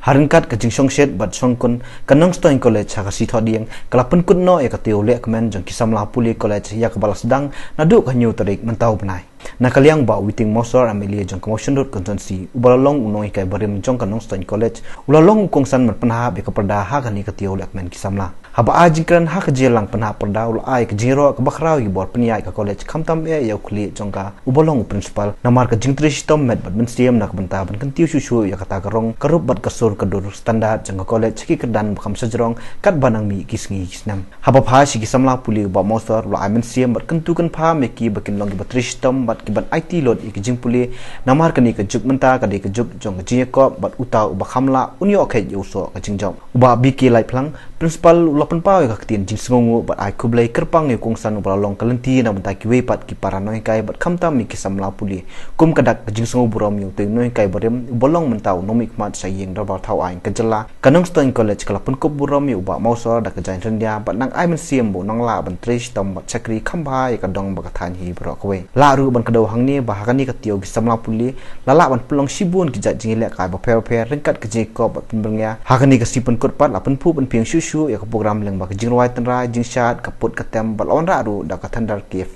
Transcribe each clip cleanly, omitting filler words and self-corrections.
Haringkat ke jingsong shed bat songkun ke Nongstoin College ha kasi thodiang kalapan kunno ya kateu lek men jong kisamla puli college ya kebala sedang naduk hanyu tarik mentau benai nakaliang ba witing mosor amelia jong commotion road constituency ubalalong unoi kai barim jong ke Nongstoin College ulalong kongsan mer Pynhap ya keperda ha kani kateu lek men kisamla haba ajingkran ha kejelang Pynhap perda ul ai ke jiro ke bakrau gi bor peniai ke college khamtam ya kuli jong ka ubalong principal namar ke jingtri sistem met bat menstiam nak benta ban kentiu susu ya kata garong kerup bat kasur kedur standar jangka college ki kedan bakam sajrong kat banang mi kisngi kisnam haba pha si kisamla puli ba mosor la amen siam bat kentukan pha me ki bakin long bat tristom bat ki bat IT load ik jing puli namar kani ke juk menta ka de ke juk jong ji ko bat uta ba khamla unyo khe yuso ka jingjong uba biki lai plang principal lapan pawe ka tin jing sngongu bat ai kublai kerpang e kongsan ba long kalenti na benta ki we pat ki paranoi kai bat khamta mi kisamla puli kum kadak jing sngongu burom yu te noi kai barem bolong mentau nomik mat sayeng da ba thau ai kejela ke Nongstoin College kalapun kop burom yu ba mausor da kejain rendia bat nang ai men siam bu nang la ban trish tom bat chakri khamba ka dong ba ka than hi bro kowe la ru ban kedau hang ni ba hakani ka tio ki samla puli lala ban pelong sibun ki jat jingile ka ba per ringkat ke jeko bat penbengya hakani ka sipun kot pat la pen pu ban piang susu ya ka program leng ba ka jingrawai tanra jing shat ka put ka tem bat on ra ru da ka thandar kif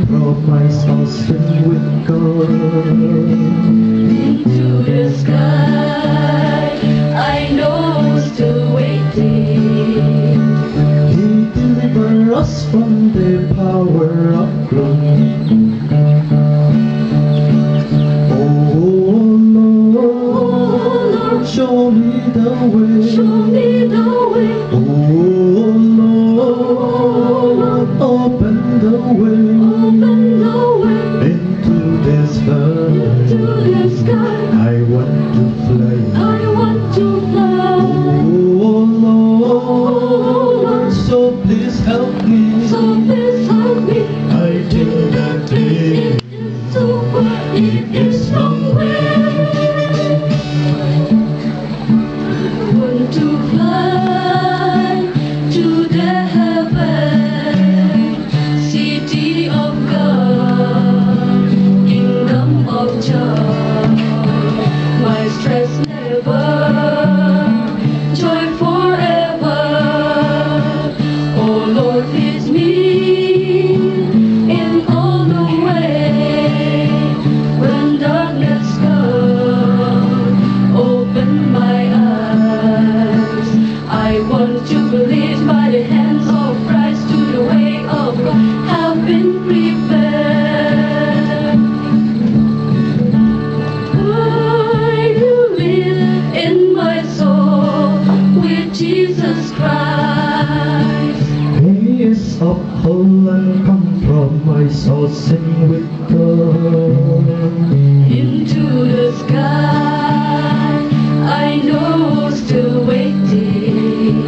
Compromise, I'll swim with God into the sky. I know He's still waiting. He delivered us from the power of growth. Oh Lord, show me the way. Show me the way. Oh Lord, open the way. Into this sky, I want to fly. Oh Lord, so please help me. So sing with God into the sky. I know still waiting.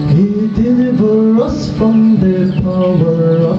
He delivered us from the power